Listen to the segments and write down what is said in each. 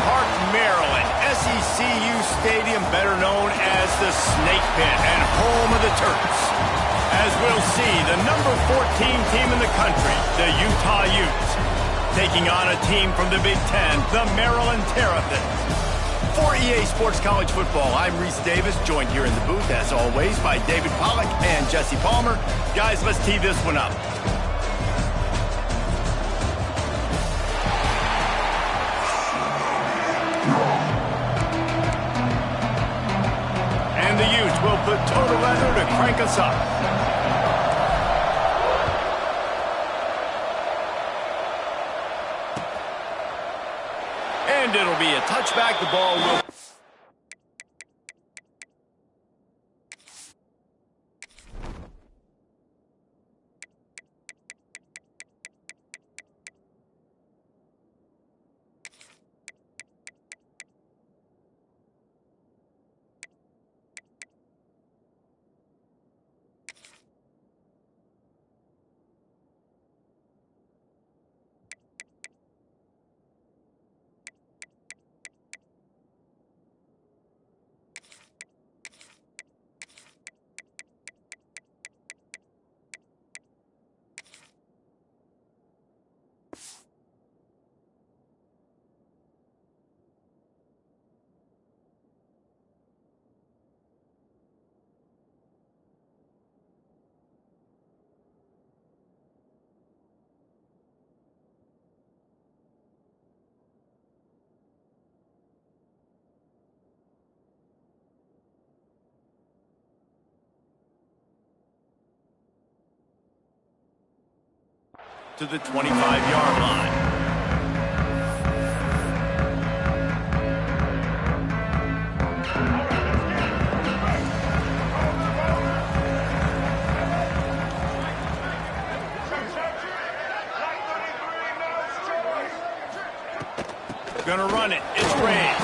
Park, Maryland, SECU Stadium, better known as the Snake Pit and home of the Terps. As we'll see, the number 14 team in the country, the Utah Utes, taking on a team from the Big Ten, the Maryland Terrapins. For EA Sports College Football, I'm Reese Davis, joined here in the booth, as always, by David Pollack and Jesse Palmer. Guys, let's tee this one up. And the Utes will put total leather to crank us up. And it'll be a touchback. The ball will... to the 25-yard line. Gonna run it. It's raised.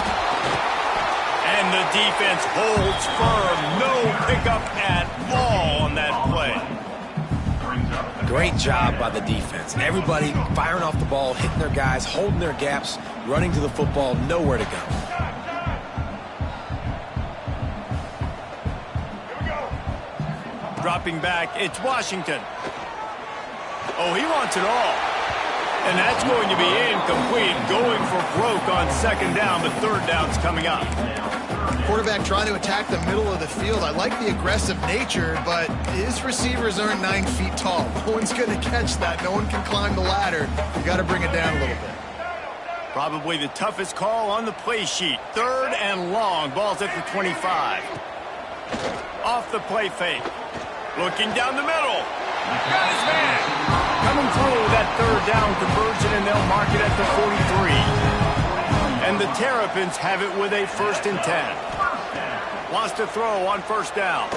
And the defense holds firm. No pickup at all on that play. Great job by the defense. Everybody firing off the ball, hitting their guys, holding their gaps, running to the football, nowhere to go. Dropping back, it's Washington. Oh, he wants it all. And that's going to be incomplete, going for broke on second down, but third down's coming up. Quarterback trying to attack the middle of the field. I like the aggressive nature, but his receivers aren't 9 feet tall. No one's going to catch that. No one can climb the ladder. You got to bring it down a little bit. Probably the toughest call on the play sheet. Third and long. Ball's at the 25. Off the play fake. Looking down the middle. Got his man. Coming through that third down conversion, and they'll mark it at the 43. And the Terrapins have it with a 1st and 10. Wants to throw on first down.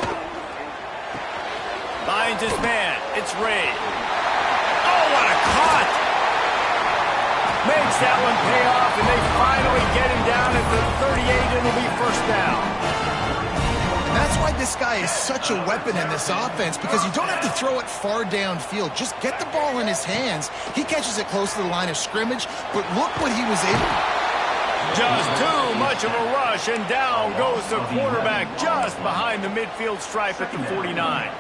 Finds his man. It's Ray. Oh, what a cut! Makes that one pay off, and they finally get him down at the 38, and it'll be first down. And that's why this guy is such a weapon in this offense, because you don't have to throw it far downfield. Just get the ball in his hands. He catches it close to the line of scrimmage, but look what he was able to... Just too much of a rush, and down goes the quarterback just behind the midfield stripe at the 49.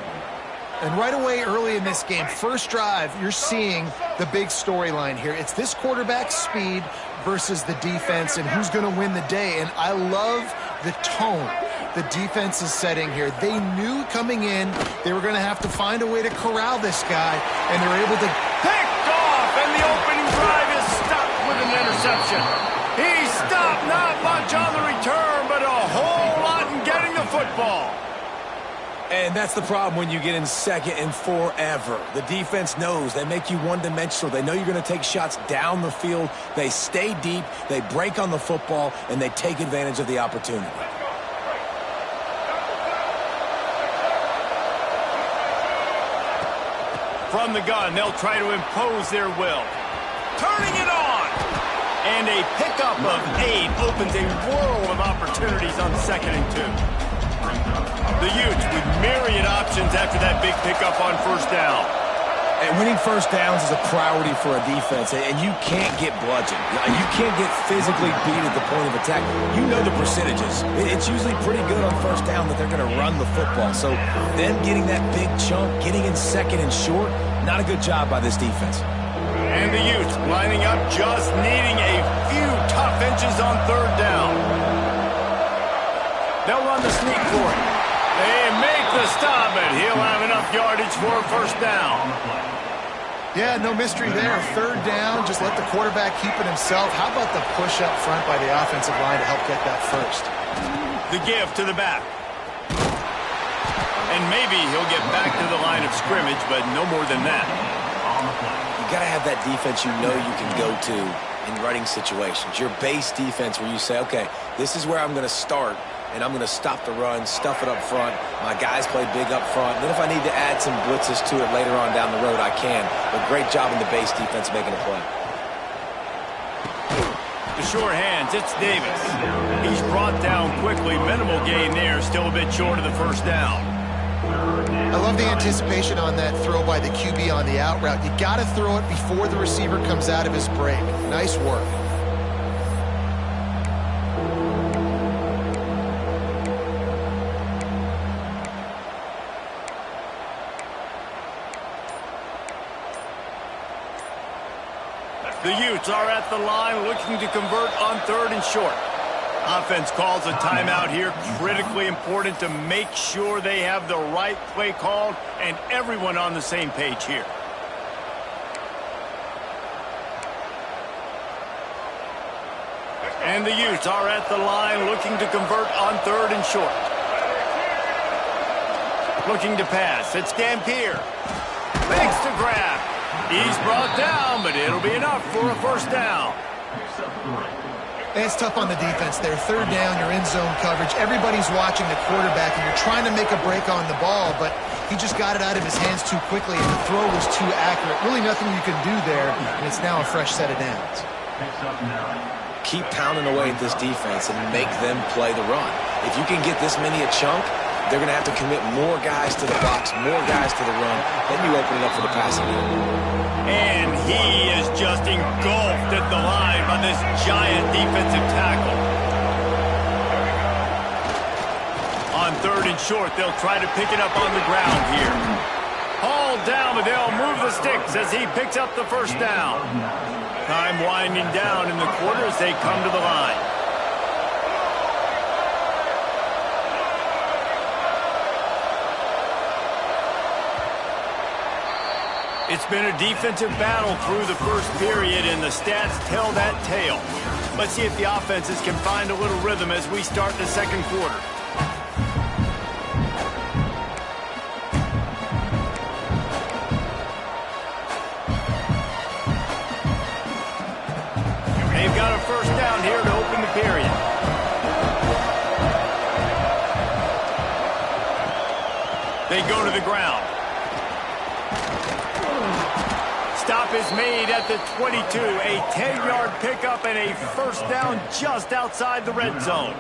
And right away early in this game, first drive, you're seeing the big storyline here. It's this quarterback's speed versus the defense and who's going to win the day. And I love the tone the defense is setting here. They knew coming in they were going to have to find a way to corral this guy, and they're able to... Picked off, and the opening drive is stopped with an interception. He stopped, not much on the return, but a whole lot in getting the football. And that's the problem when you get in second and forever. The defense knows. They make you one-dimensional. They know you're going to take shots down the field. They stay deep, they break on the football, and they take advantage of the opportunity. From the gun, they'll try to impose their will. Turning it on! And a pickup of 8 opens a world of opportunities on 2nd and 2. The Utes with myriad options after that big pickup on first down. And winning first downs is a priority for a defense, and you can't get bludgeoned. You can't get physically beat at the point of attack. You know the percentages. It's usually pretty good on first down that they're going to run the football. So them getting that big chunk, getting in second and short, not a good job by this defense. And the Utes lining up, just needing a few tough inches on third down. They'll run the sneak for it. They make the stop, and he'll have enough yardage for a first down. Yeah, no mystery there. Third down, just let the quarterback keep it himself. How about the push up front by the offensive line to help get that first? The give to the back. And maybe he'll get back to the line of scrimmage, but no more than that. You got to have that defense you know you can go to in running situations. Your base defense where you say, okay, this is where I'm going to start, and I'm going to stop the run, stuff it up front. My guys play big up front. And then if I need to add some blitzes to it later on down the road, I can. But great job in the base defense making a play. The sure hands, it's Davis. He's brought down quickly. Minimal gain there, still a bit short of the first down. I love the anticipation on that throw by the QB on the out route. You got to throw it before the receiver comes out of his break. Nice work. The Utes are at the line looking to convert on third and short. Offense calls a timeout here. Critically important to make sure they have the right play called and everyone on the same page here. And the Utes are at the line looking to convert on third and short. Looking to pass. It's Dampier. Makes the grab. He's brought down, but it'll be enough for a first down. It's tough on the defense there. Third down, you're in zone coverage. Everybody's watching the quarterback, and you're trying to make a break on the ball, but he just got it out of his hands too quickly, and the throw was too accurate. Really nothing you can do there, and it's now a fresh set of downs. Keep pounding away at this defense and make them play the run. If you can get this many a chunk, they're going to have to commit more guys to the box, more guys to the run. Then you open it up for the passing game. And he is just engulfed at the line by this giant defensive tackle. On third and short, they'll try to pick it up on the ground here. Hauled down, but they'll move the sticks as he picks up the first down. Time winding down in the quarter as they come to the line. It's been a defensive battle through the first period, and the stats tell that tale. Let's see if the offenses can find a little rhythm as we start the second quarter. They've got a first down here to open the period. They go to the ground. Stop is made at the 22. A 10-yard pickup and a first down just outside the red zone.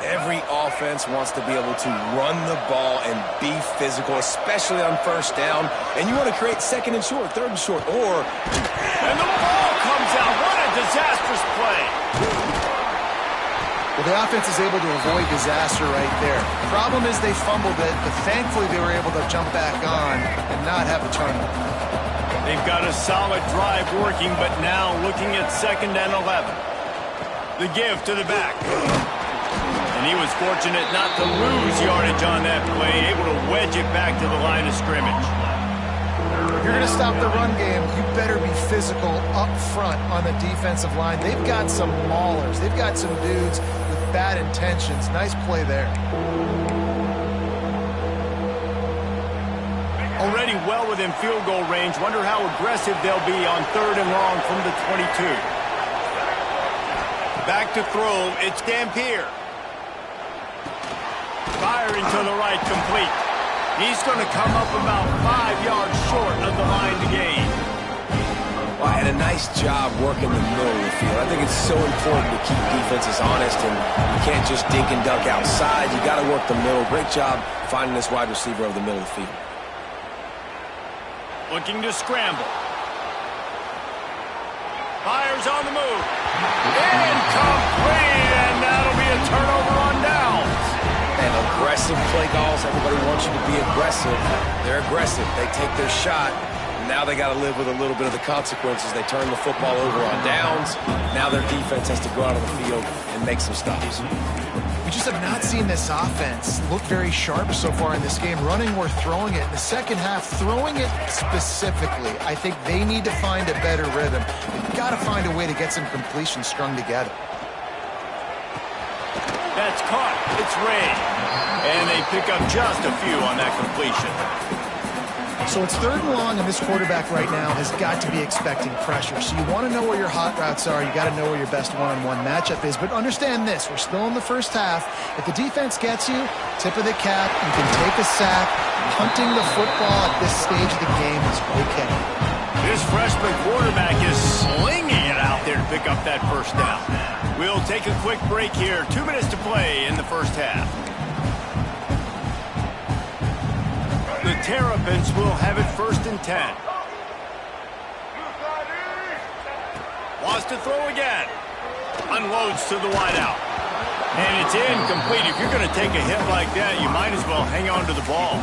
Every offense wants to be able to run the ball and be physical, especially on first down. And you want to create second and short, third and short, or... And the ball comes out. What a disastrous play. Well, the offense is able to avoid disaster right there. The problem is they fumbled it, but thankfully they were able to jump back on and not have a turnover. They've got a solid drive working, but now looking at 2nd and 11. The give to the back. And he was fortunate not to lose yardage on that play, able to wedge it back to the line of scrimmage. If you're going to stop the run game, you better be physical up front on the defensive line. They've got some maulers. They've got some dudes with bad intentions. Nice play there. Already well within field goal range. Wonder how aggressive they'll be on third and long from the 22. Back to throw. It's Dampier. Firing to the right, complete. He's going to come up about 5 yards short of the line to gain. Well, and a nice job working the middle of the field. I think it's so important to keep defenses honest, and you can't just dink and dunk outside. You got to work the middle. Great job finding this wide receiver over the middle of the field. Looking to scramble. Fires on the move. Incomplete, and that'll be a turnover on downs. And aggressive play calls. Everybody wants you to be aggressive. They're aggressive. They take their shot. Now they got to live with a little bit of the consequences. They turn the football over on downs. Now their defense has to go out on the field and make some stops. We just have not seen this offense look very sharp so far in this game, running or throwing it. In the second half, throwing it specifically, I think they need to find a better rhythm. They've got to find a way to get some completions strung together. That's caught. It's Ray. And they pick up just a few on that completion. So it's 3rd and long, and this quarterback right now has got to be expecting pressure. So you want to know where your hot routes are. You got to know where your best one-on-one matchup is. But understand this, we're still in the first half. If the defense gets you, tip of the cap, you can take a sack. Punting the football at this stage of the game is okay. This freshman quarterback is slinging it out there to pick up that first down. We'll take a quick break here. 2 minutes to play in the first half. The Terrapins will have it 1st and 10. Wants to throw again. Unloads to the wideout. And it's incomplete. If you're going to take a hit like that, you might as well hang on to the ball.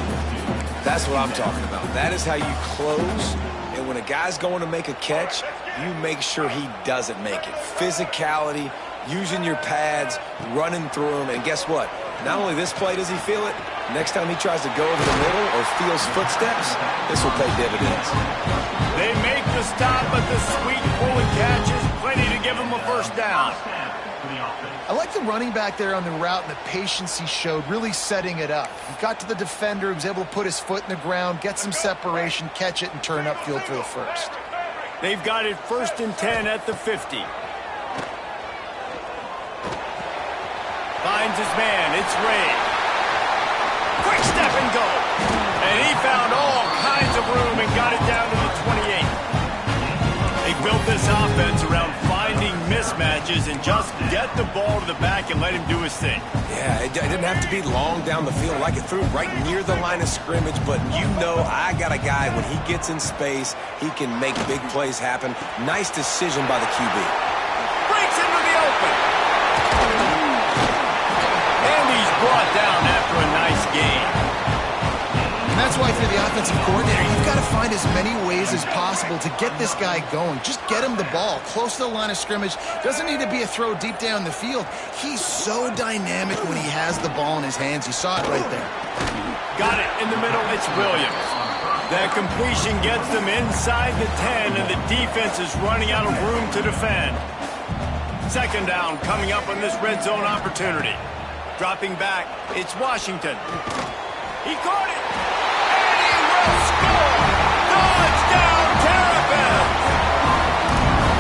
That's what I'm talking about. That is how you close. And when a guy's going to make a catch, you make sure he doesn't make it. Physicality, using your pads, running through them. And guess what? Not only this play does he feel it, next time he tries to go over the middle or feels footsteps, this will pay dividends. They make the stop, but the sweet pulling catch is plenty to give him a first down. I like the running back there on the route and the patience he showed, really setting it up. He got to the defender, he was able to put his foot in the ground, get some separation, catch it, and turn upfield for the first. They've got it 1st and 10 at the 50. Finds his man. It's Ray. Quick step and go. And he found all kinds of room and got it down to the 28. They built this offense around finding mismatches and just get the ball to the back and let him do his thing. Yeah, it didn't have to be long down the field. Like it threw right near the line of scrimmage, but you know I got a guy, when he gets in space, he can make big plays happen. Nice decision by the QB. Breaks into the open. And he's brought down after a nice game. And that's why, if you're the offensive coordinator, you've got to find as many ways as possible to get this guy going. Just get him the ball close to the line of scrimmage. Doesn't need to be a throw deep down the field. He's so dynamic when he has the ball in his hands. You saw it right there. Got it in the middle. It's Williams. That completion gets them inside the 10, and the defense is running out of room to defend. 2nd down coming up on this red zone opportunity. Dropping back, it's Washington. He caught it. Score! Touchdown, Terrapins!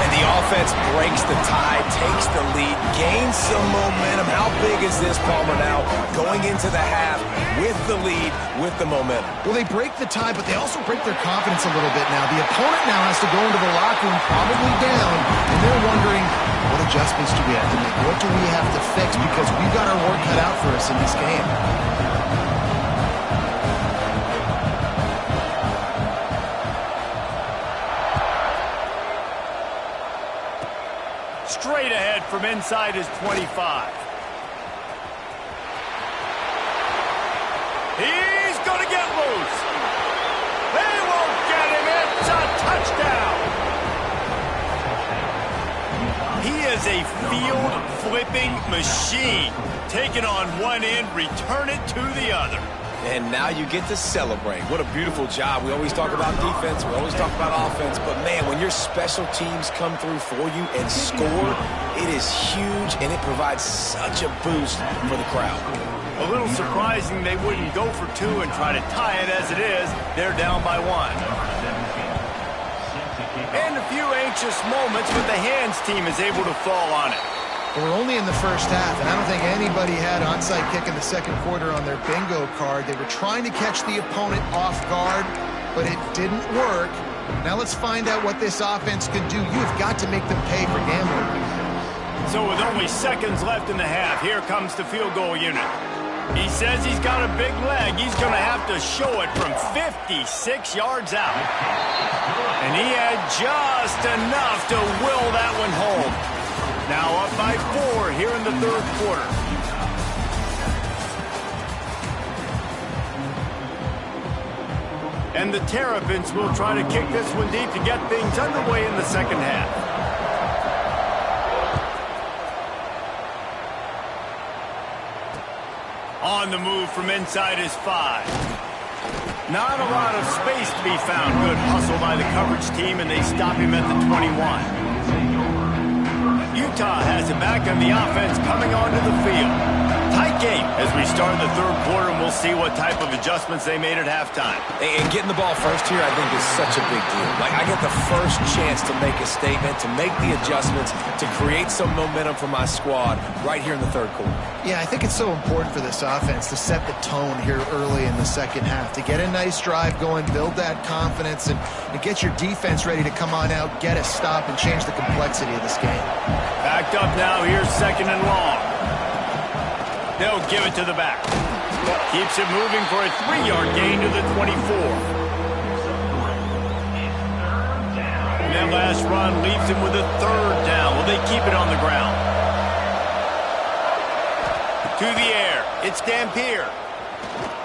And the offense breaks the tie, takes the lead, gains some momentum. How big is this, Palmer, now? Going into the half with the lead, with the momentum. Well, they break the tie, but they also break their confidence a little bit now. The opponent now has to go into the locker room, probably down, and they're wondering, what adjustments do we have to make? What do we have to fix? Because we've got our work cut out for us in this game. Straight ahead from inside his 25. He's going to get loose. They won't get him. It's a touchdown. He is a field-flipping machine. Take it on one end, return it to the other. And now you get to celebrate. What a beautiful job. We always talk about defense. We always talk about offense. But, man, when your special teams come through for you and score, it is huge, and it provides such a boost for the crowd. A little surprising they wouldn't go for 2 and try to tie it as it is. They're down by 1. And a few anxious moments, but the hands team is able to fall on it. We're only in the first half, and I don't think anybody had onside kick in the second quarter on their bingo card. They were trying to catch the opponent off guard, but it didn't work. Now let's find out what this offense can do. You've got to make them pay for gambling. So with only seconds left in the half, here comes the field goal unit. He says he's got a big leg. He's going to have to show it from 56 yards out. And he had just enough to will that one home. Now up by 4 here in the third quarter. And the Terrapins will try to kick this one deep to get things underway in the second half. On the move from inside his 5. Not a lot of space to be found. Good hustle by the coverage team, and they stop him at the 21. Utah has it back on the offense coming onto the field. Tight game as we start the third quarter, and we'll see what type of adjustments they made at halftime. And getting the ball first here, I think, is such a big deal. Like, I get the first chance to make a statement, to make the adjustments, to create some momentum for my squad right here in the third quarter. Yeah, I think it's so important for this offense to set the tone here early in the second half, to get a nice drive going, build that confidence, and get your defense ready to come on out, get a stop, and change the complexity of this game. Backed up now, here's second and long. They'll give it to the back. Keeps it moving for a 3-yard gain to the 24. And that last run leaves him with a third down. Will they keep it on the ground? To the air. It's Dampier.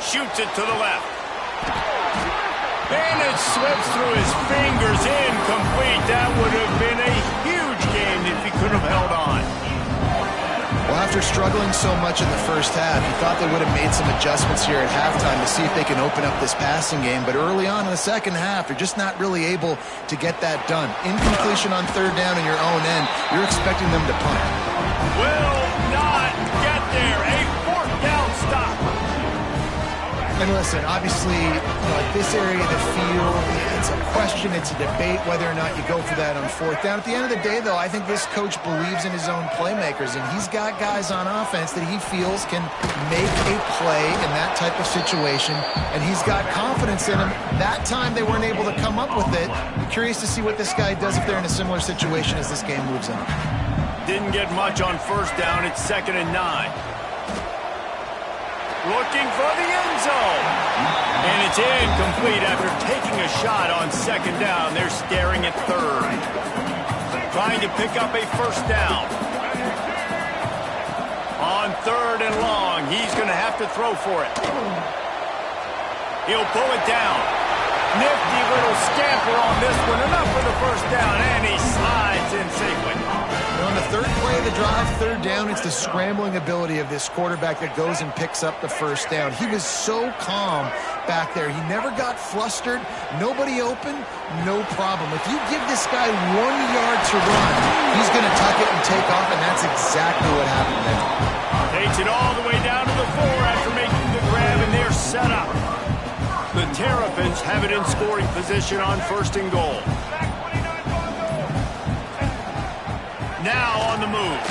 Shoots it to the left. And it slips through his fingers. Incomplete. That would have been a huge gain if he could have held on. Well, after struggling so much in the first half, you thought they would have made some adjustments here at halftime to see if they can open up this passing game. But early on in the second half, they're just not really able to get that done. Incompletion on third down in your own end, you're expecting them to punt. Will not get there. A fourth down stop. And listen, obviously, at this area of the field, it's a question, it's a debate whether or not you go for that on fourth down. At the end of the day, though, I think this coach believes in his own playmakers, and he's got guys on offense that he feels can make a play in that type of situation, and he's got confidence in him. That time they weren't able to come up with it. I'm curious to see what this guy does if they're in a similar situation as this game moves on. Didn't get much on first down. It's 2nd and 9. Looking for the end zone. And it's incomplete after taking a shot on second down. They're staring at third. Trying to pick up a first down. On third and long, he's going to have to throw for it. He'll pull it down. Nifty little scamper on this one. Enough for the first down, and he slides in safely. On the third play of the drive, third down, it's the scrambling ability of this quarterback that goes and picks up the first down. He was so calm back there. He never got flustered. Nobody open, no problem. If you give this guy 1 yard to run, he's going to tuck it and take off, and that's exactly what happened there. Takes it all the way down to the 4 after making the grab, and they're set up. The Terrapins have it in scoring position on 1st and goal. Now on the move.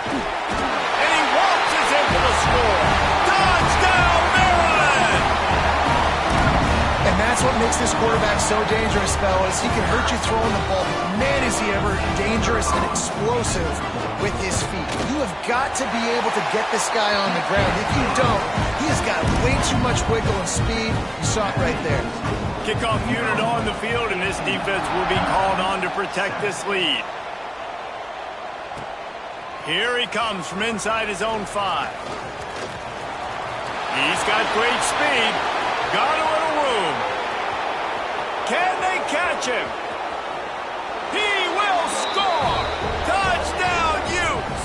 And he waltzes in for the score. Touchdown, Maryland! And that's what makes this quarterback so dangerous, fellas. He can hurt you throwing the ball. Man, is he ever dangerous and explosive with his feet. You have got to be able to get this guy on the ground. If you don't, he has got way too much wiggle and speed. You saw it right there. Kickoff unit on the field, and this defense will be called on to protect this lead. Here he comes from inside his own 5. He's got great speed. Got a little room. Can they catch him? He will score! Touchdown, Utes!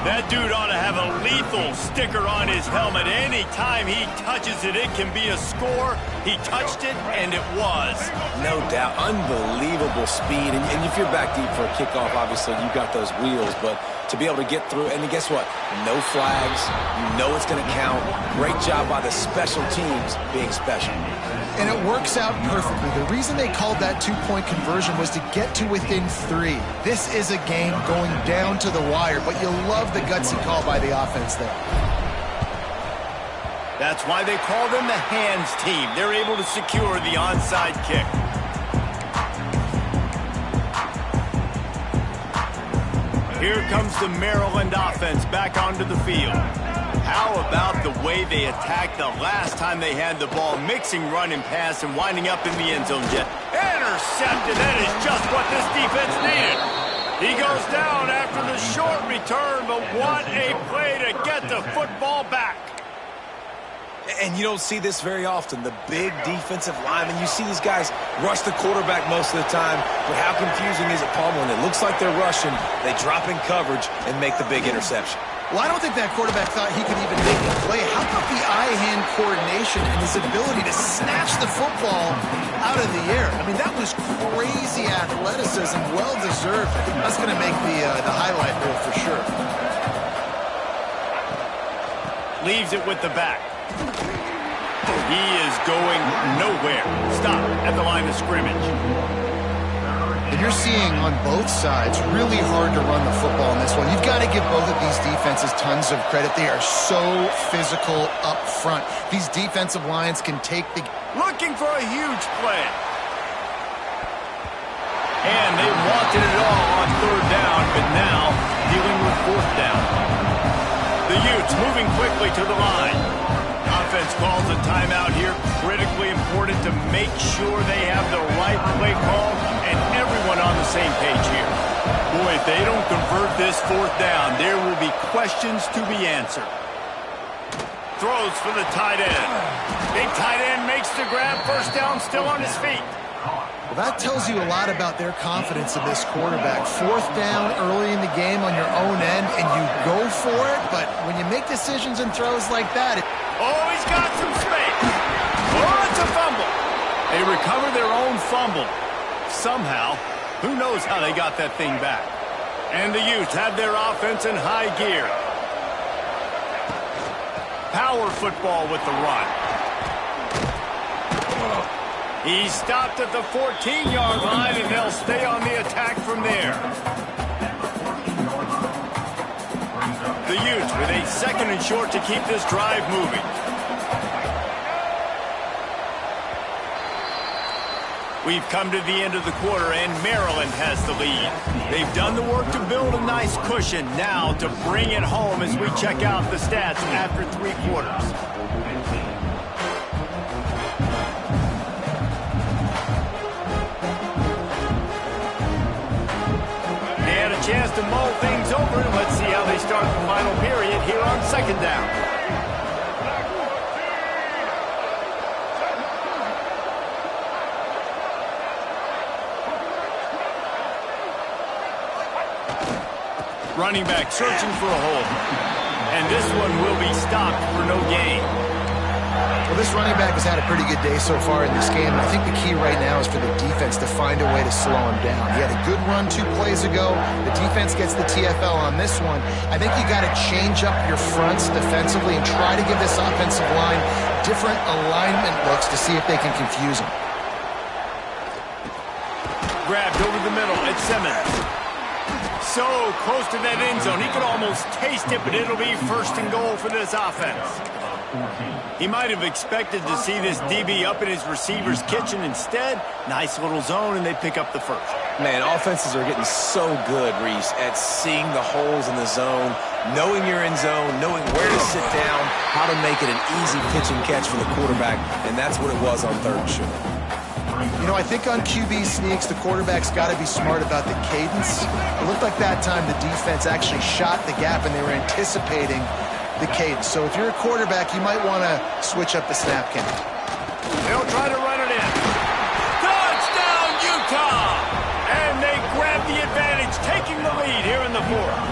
That dude ought to have a lethal sticker on his helmet. Anytime he touches it, it can be a score. He touched it, and it was. No doubt. Unbelievable speed. And if you're back deep for a kickoff, obviously you've got those wheels. But to be able to get through, and guess what? No flags. You know it's going to count. Great job by the special teams being special. And it works out perfectly. The reason they called that two-point conversion was to get to within 3. This is a game going down to the wire, but you'll love the gutsy call by the offense there. That's why they call them the hands team. They're able to secure the onside kick. Here comes the Maryland offense back onto the field. How about the way they attacked the last time they had the ball, mixing run and pass and winding up in the end zone, Jet? Intercepted. That is just what this defense needed. He goes down after the short return, but what a play to get the football back. And you don't see this very often, the big defensive linemen. You see these guys rush the quarterback most of the time, but how confusing is it, Paul, when it looks like they're rushing, they drop in coverage and make the big interception? Well, I don't think that quarterback thought he could even make a play. How about the eye-hand coordination and his ability to snatch the football out of the air? I mean, that was crazy athleticism, well-deserved. That's going to make the highlight reel for sure. Leaves it with the back. He is going nowhere. Stop at the line of scrimmage. And you're seeing on both sides really hard to run the football in this one. You've got to give both of these defenses tons of credit. They are so physical up front. These defensive lines can take the... Looking for a huge play. And they wanted it all on third down, but now dealing with fourth down. The Utes moving quickly to the line. Offense calls a timeout here. Critically important to make sure they have the right play call and everyone on the same page here. Boy, if they don't convert this fourth down, there will be questions to be answered. Throws for the tight end. Big tight end makes the grab. First down, still on his feet. Well, that tells you a lot about their confidence in this quarterback. Fourth down early in the game on your own end, and you go for it, but when you make decisions and throws like that... Oh, he's got some space. Oh, it's a fumble. They recover their own fumble. Somehow, who knows how they got that thing back. And the Utes have their offense in high gear. Power football with the run. He's stopped at the 14-yard line, and they'll stay on the attack from there. The Utes with a second and short to keep this drive moving. We've come to the end of the quarter, and Maryland has the lead. They've done the work to build a nice cushion. Now to bring it home as we check out the stats after 3 quarters. Chance to mull things over, and let's see how they start the final period here on second down. Running back searching for a hole, and this one will be stopped for no gain. Well, this running back has had a pretty good day so far in this game. I think the key right now is for the defense to find a way to slow him down. He had a good run 2 plays ago. The defense gets the TFL on this one. I think you got to change up your fronts defensively and try to give this offensive line different alignment looks to see if they can confuse him. Grabbed over the middle. It's Simmons. So close to that end zone. He could almost taste it, but it'll be first and goal for this offense. He might have expected to see this DB up in his receiver's kitchen. Instead, nice little zone, and they pick up the first. Man, offenses are getting so good, Reese, at seeing the holes in the zone, knowing you're in zone, knowing where to sit down, how to make it an easy pitch and catch for the quarterback, and that's what it was on third and short. You know, I think on QB sneaks, the quarterback's got to be smart about the cadence. It looked like that time the defense actually shot the gap, and they were anticipating the cadence. So if you're a quarterback, you might want to switch up the snap count. They'll try to run it in. Touchdown, Utah! And they grab the advantage, taking the lead here in the fourth.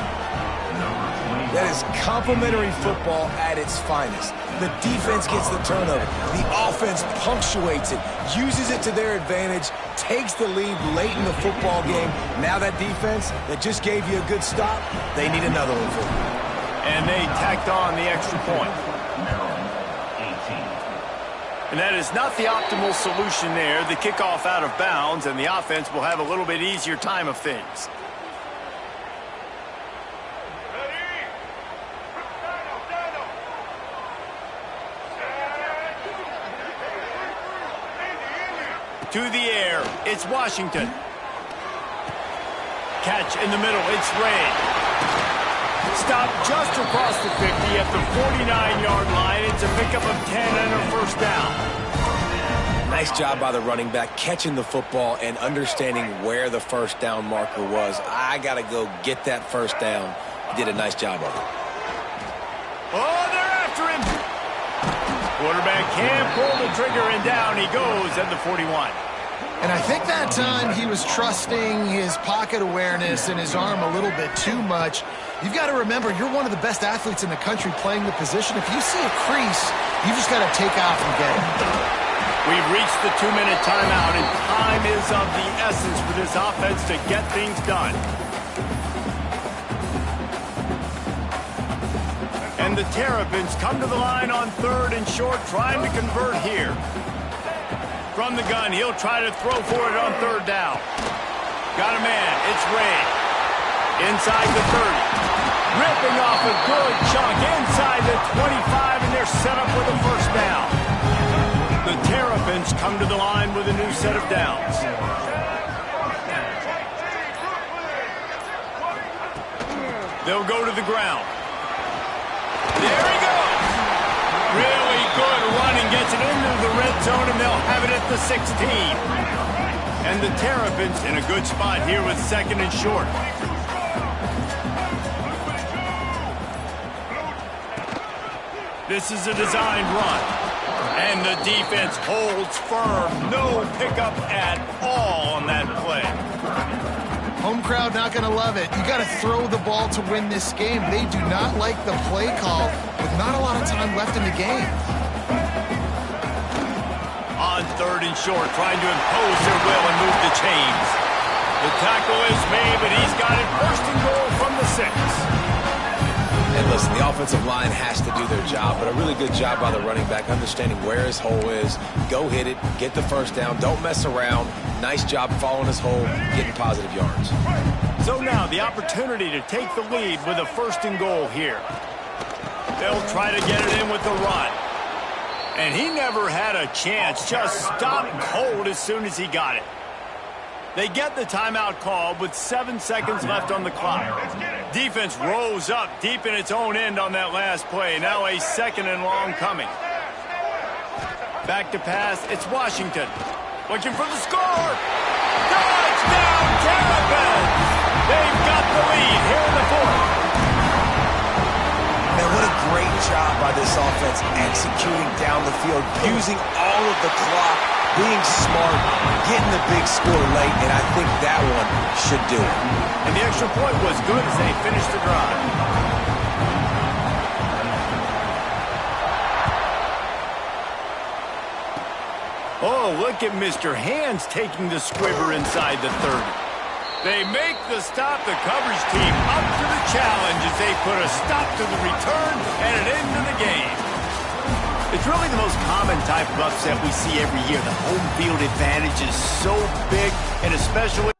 That is complimentary football at its finest. The defense gets the turnover. The offense punctuates it, uses it to their advantage, takes the lead late in the football game. Now that defense that just gave you a good stop, they need another one for you. And they tacked on the extra point. And that is not the optimal solution there. The kickoff out of bounds, and the offense will have a little bit easier time of things. To the air, it's Washington. Catch in the middle, it's Ray. Stop just across the 50 at the 49-yard line. It's a pickup of 10 and a first down. Nice job by the running back catching the football and understanding where the first down marker was. I got to go get that first down. He did a nice job of it. Oh, they're after him. Quarterback can't pull the trigger, and down he goes at the 41. And I think that time he was trusting his pocket awareness and his arm a little bit too much. You've got to remember, you're one of the best athletes in the country playing the position. If you see a crease, you just got to take off and get it. We've reached the 2-minute timeout, and time is of the essence for this offense to get things done. And the Terrapins come to the line on 3rd and short, trying to convert here. From the gun, he'll try to throw for it on 3rd down. Got a man, it's Ray. Inside the 30. Ripping off a good chunk inside the 25, and they're set up with a first down. The Terrapins come to the line with a new set of downs. They'll go to the ground. There he goes. Really good running, gets it into the red zone, and they'll have it at the 16. And the Terrapins in a good spot here with 2nd and short. This is a designed run. And the defense holds firm. No pickup at all on that play. Home crowd not going to love it. You got to throw the ball to win this game. They do not like the play call with not a lot of time left in the game. On 3rd and short, trying to impose their will and move the chains. The tackle is made, but he's got it 1st and goal from the 6. And listen, the offensive line has to do their job, but a really good job by the running back, understanding where his hole is. Go hit it, get the first down, don't mess around. Nice job following his hole, getting positive yards. So now the opportunity to take the lead with a 1st and goal here. They'll try to get it in with the run. And he never had a chance, just stopped cold as soon as he got it. They get the timeout called with 7 seconds left on the clock. Defense rose up deep in its own end on that last play. Now a 2nd and long coming. Back to pass. It's Washington. Looking for the score. Touchdown, Terrapins! They've got the lead here in the 4th. Man, what a great job by this offense executing down the field, using all of the clock, being smart, getting the big score late, and I think that one should do it. And the extra point was good as they finished the drive. Oh, look at Mr. Hands taking the squibber inside the 30. They make the stop. The coverage team up to the challenge as they put a stop to the return and an end to the game. It's really the most common type of upset we see every year. The home field advantage is so big, and especially